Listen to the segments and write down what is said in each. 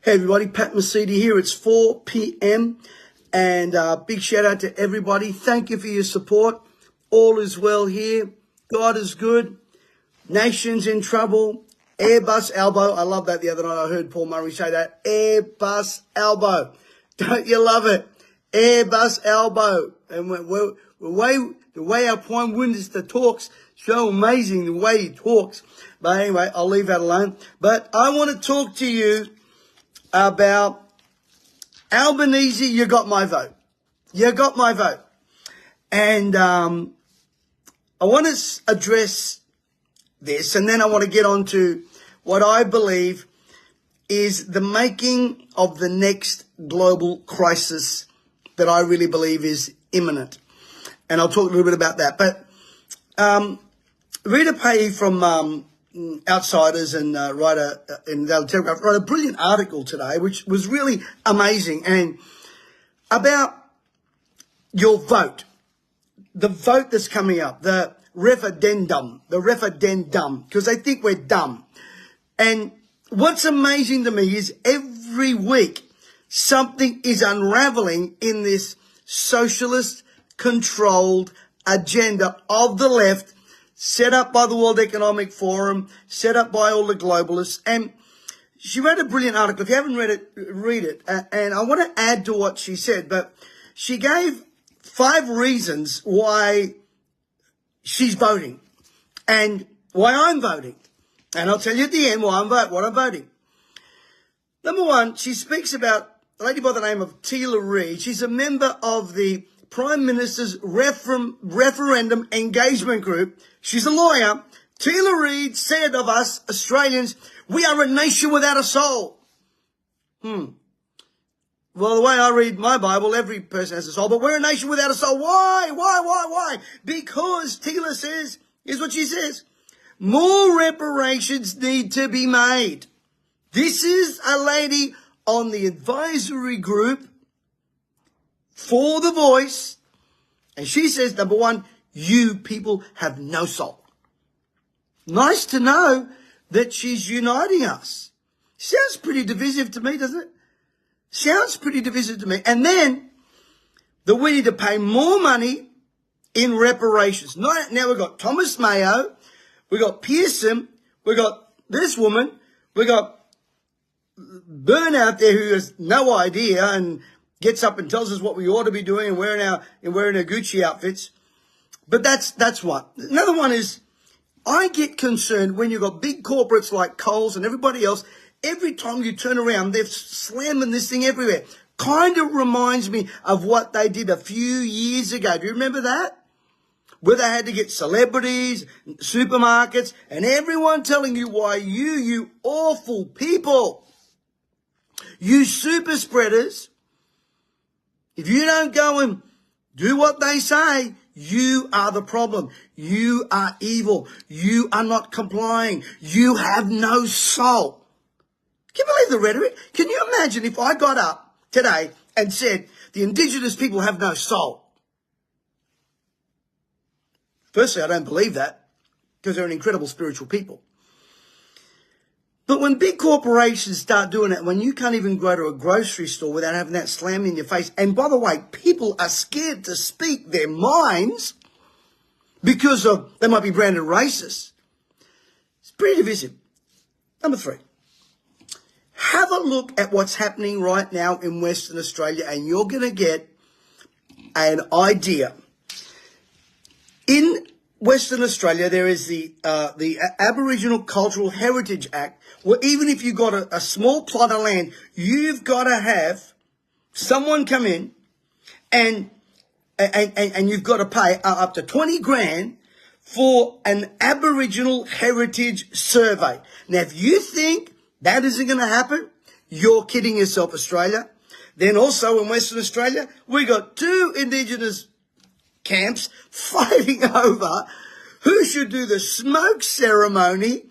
Hey everybody, Pat Mesiti here. It's 4 p.m. and big shout out to everybody. Thank you for your support. All is well here. God is good. Nation's in trouble. Airbus elbow. I love that the other night. I heard Paul Murray say that. Airbus elbow. Don't you love it? Airbus elbow. And the way our Prime Minister talks, so amazing the way he talks. But anyway, I'll leave that alone. But I want to talk to you about Albanese. You got my vote. You got my vote. And I want to address this, and then I want to get on to what I believe is the making of the next global crisis that I really believe is imminent. And I'll talk a little bit about that. But Rita Pay from Outsiders and writer in the Telegraph wrote a brilliant article today, which was really amazing, and about your vote, the vote that's coming up, the referendum, because they think we're dumb. And what's amazing to me is every week something is unraveling in this socialist controlled agenda of the left, set up by the World Economic Forum, set up by all the globalists. And she wrote a brilliant article. If you haven't read it, read it. And I want to add to what she said, but she gave 5 reasons why she's voting and why I'm voting. And I'll tell you at the end why what I'm voting. Number 1, she speaks about a lady by the name of Tila Reid. She's a member of the Prime Minister's referendum engagement group. She's a lawyer. Tila Reid said of us Australians, we are a nation without a soul. Well, the way I read my Bible, every person has a soul, but we're a nation without a soul. Why? Because Tila says, here's what she says, more reparations need to be made. This is a lady on the advisory group for The Voice, and she says, number 1, you people have no soul. Nice to know that she's uniting us. Sounds pretty divisive to me, doesn't it? Sounds pretty divisive to me. And then that we need to pay more money in reparations. Now we've got Thomas Mayo, we've got Pearson, we've got this woman, we've got Byrne out there who has no idea and gets up and tells us what we ought to be doing and wearing our Gucci outfits. But that's what. Another one is, I get concerned when you've got big corporates like Coles and everybody else. Every time you turn around, they're slamming this thing everywhere. Kind of reminds me of what they did a few years ago. Do you remember that? Where they had to get celebrities, supermarkets, and everyone telling you why you awful people, you super spreaders, if you don't go and do what they say, you are the problem. You are evil. You are not complying. You have no soul. Can you believe the rhetoric? Can you imagine if I got up today and said the indigenous people have no soul? Firstly, I don't believe that because they're an incredible spiritual people. But when big corporations start doing it, when you can't even go to a grocery store without having that slammed in your face, and by the way, people are scared to speak their minds because they might be branded racist. It's pretty divisive. Number 3, have a look at what's happening right now in Western Australia and you're going to get an idea. In Western Australia, there is the Aboriginal Cultural Heritage Act, where even if you've got a small plot of land, you've got to have someone come in and you've got to pay up to 20 grand for an Aboriginal Heritage Survey. Now, if you think that isn't going to happen, you're kidding yourself, Australia. Then also in Western Australia, we got 2 Indigenous camps fighting over who should do the smoke ceremony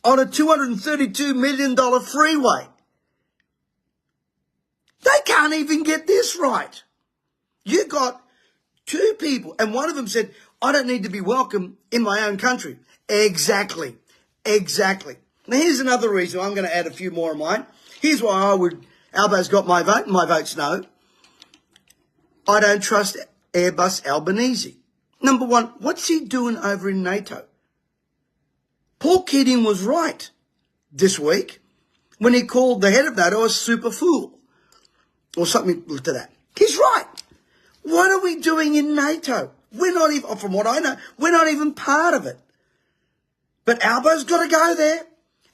on a $232 million freeway. They can't even get this right. You got 2 people, and one of them said, I don't need to be welcome in my own country. Exactly. Now, here's another reason. I'm going to add a few more of mine. Here's why Albo's got my vote, and my vote's no. I don't trust Airbus Albanese. Number one, what's he doing over in NATO? Paul Keating was right this week when he called the head of NATO a super fool or something to that. He's right. What are we doing in NATO? We're not even, from what I know, we're not even part of it. But Albo's got to go there.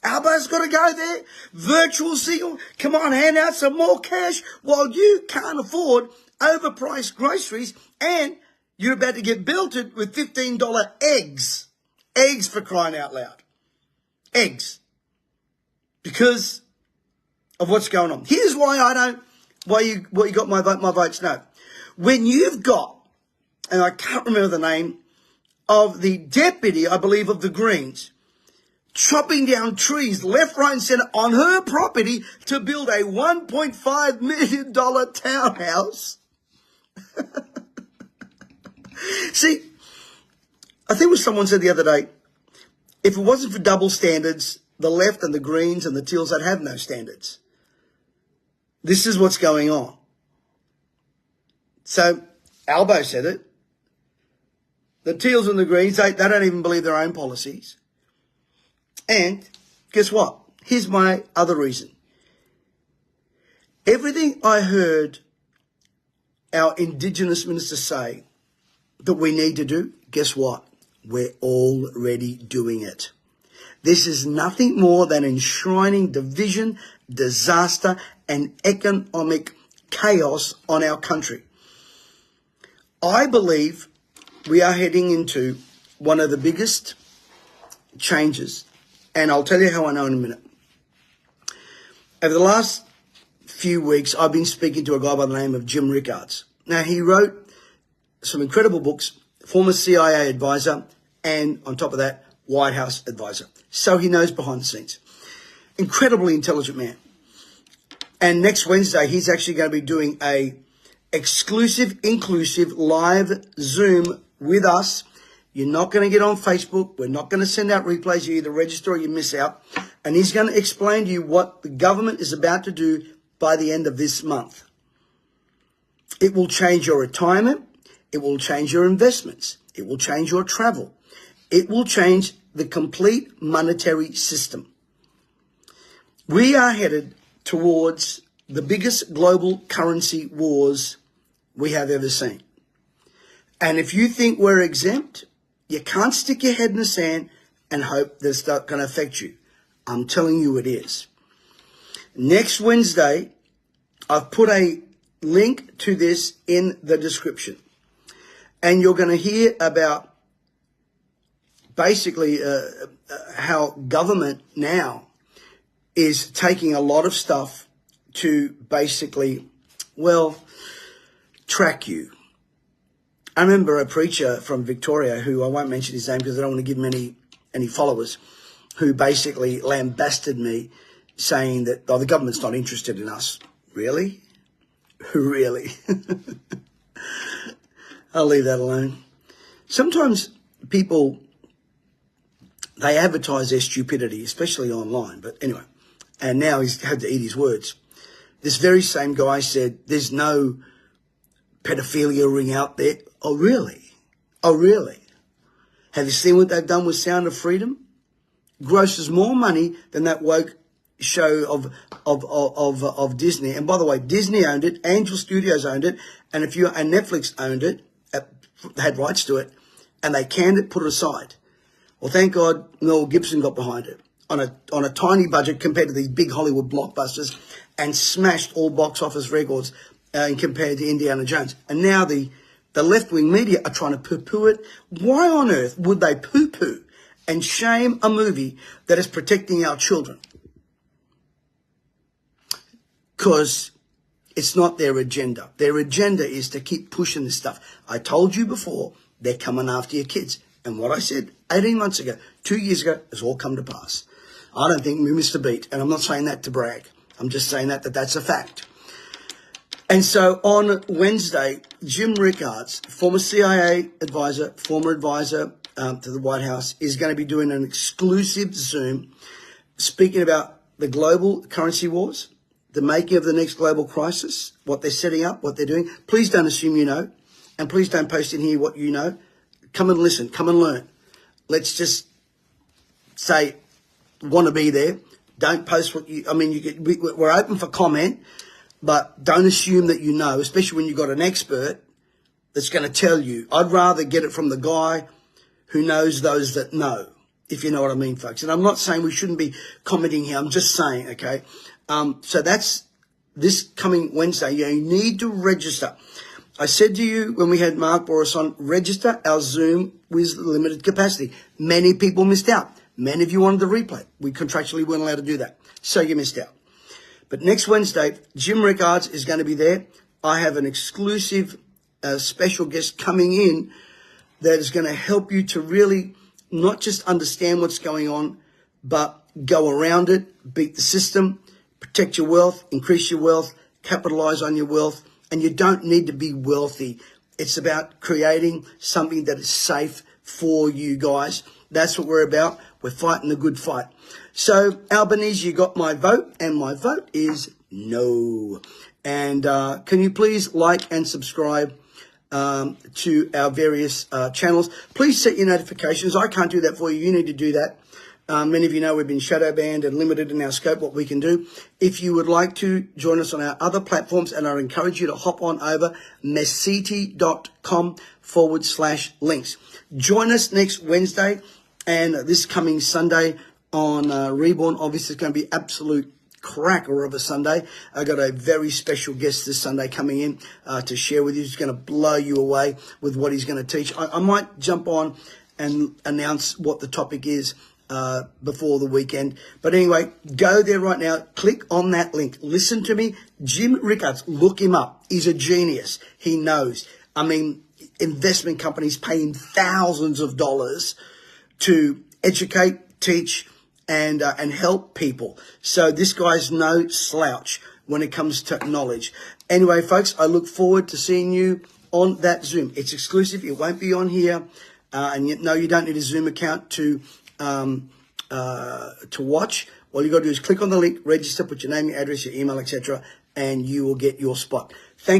Albo's got to go there. Virtual signal. Come on, hand out some more cash while you can't afford overpriced groceries and you're about to get belted with $15 eggs. Eggs, for crying out loud. Eggs. Because of what's going on. Here's why you got my vote, my vote's no. When you've got, and I can't remember the name of the deputy, I believe, of the Greens, chopping down trees left, right and centre on her property to build a $1.5 million townhouse. See, I think what someone said the other day, if it wasn't for double standards, the left and the Greens and the Teals would have no standards. This is what's going on. So, Albo said it. The Teals and the Greens, they don't even believe their own policies. And guess what? Here's my other reason. Everything I heard our Indigenous minister say that we need to do, guess what? We're already doing it. This is nothing more than enshrining division, disaster, and economic chaos on our country. I believe we are heading into one of the biggest changes, and I'll tell you how I know in a minute. Over the last few weeks, I've been speaking to a guy by the name of Jim Rickards. Now, he wrote some incredible books, former CIA advisor, and on top of that, White House advisor. So he knows behind the scenes. Incredibly intelligent man. And next Wednesday, he's actually going to be doing a exclusive, inclusive, live Zoom with us. You're not going to get on Facebook. We're not going to send out replays. You either register or you miss out. And he's going to explain to you what the government is about to do by the end of this month. It will change your retirement. It will change your investments. It will change your travel. It will change the complete monetary system. We are headed towards the biggest global currency wars we have ever seen. And if you think we're exempt, you can't stick your head in the sand and hope that it's not going to affect you. I'm telling you it is. Next Wednesday, I've put a link to this in the description. And you're going to hear about basically how government now is taking a lot of stuff to basically, well, track you. I remember a preacher from Victoria who, I won't mention his name because I don't want to give him any followers, who basically lambasted me saying that, oh, the government's not interested in us. Really? Really? I'll leave that alone. Sometimes people, they advertise their stupidity, especially online. But anyway, and now he's had to eat his words. This very same guy said, there's no pedophilia ring out there. Oh, really? Oh, really? Have you seen what they've done with Sound of Freedom? Grosses more money than that woke show of Disney. And by the way, Disney owned it, Angel Studios owned it, and Netflix owned it, had rights to it, and they canned it, put it aside. Well, thank God Mel Gibson got behind it on a tiny budget compared to these big Hollywood blockbusters, and smashed all box office records compared to Indiana Jones. And now the left-wing media are trying to poo-poo it. Why on earth would they poo-poo and shame a movie that is protecting our children? Because it's not their agenda. Their agenda is to keep pushing this stuff. I told you before, they're coming after your kids. And what I said 18 months ago, 2 years ago, has all come to pass. I don't think we missed a beat. And I'm not saying that to brag. I'm just saying that that's a fact. And so on Wednesday, Jim Rickards, former CIA advisor, former advisor to the White House, is going to be doing an exclusive Zoom speaking about the global currency wars, the making of the next global crisis, what they're setting up, what they're doing. Please don't assume you know, and please don't post in here what you know. Come and listen, come and learn. Let's just say, want to be there. Don't post what you, I mean, we're open for comment, but don't assume that you know, especially when you've got an expert that's going to tell you. I'd rather get it from the guy who knows those that know, if you know what I mean, folks. And I'm not saying we shouldn't be commenting here. I'm just saying, okay? So that's this coming Wednesday. You need to register. I said to you when we had Mark Boris on, register. Our Zoom with limited capacity. Many people missed out. Many of you wanted the replay. We contractually weren't allowed to do that. So you missed out. But next Wednesday, Jim Rickards is going to be there. I have an exclusive special guest coming in that is going to help you to really not just understand what's going on, but go around it, beat the system, protect your wealth, increase your wealth, capitalize on your wealth. And you don't need to be wealthy. It's about creating something that is safe for you guys. That's what we're about. We're fighting the good fight. So, Albanese, you got my vote, and my vote is no. And can you please like and subscribe to our various channels? Please set your notifications. I can't do that for you. You need to do that. Many of you know we've been shadow banned and limited in our scope, what we can do. If you would like to join us on our other platforms, and I encourage you to hop on over mesiti.com/links. Join us next Wednesday and this coming Sunday on Reborn. Obviously, it's going to be absolute cracker of a Sunday. I got a very special guest this Sunday coming in to share with you. He's going to blow you away with what he's going to teach. I might jump on and announce what the topic is before the weekend. But anyway, go there right now. Click on that link. Listen to me. Jim Rickards, look him up. He's a genius. He knows. I mean, investment companies pay him thousands of dollars to educate, teach, and help people. So this guy's no slouch when it comes to knowledge. Anyway, folks, I look forward to seeing you on that Zoom. It's exclusive. It won't be on here. And no, you don't need a Zoom account to watch. All you got to do is click on the link, register, put your name, your address, your email, etc., and you will get your spot. Thank you.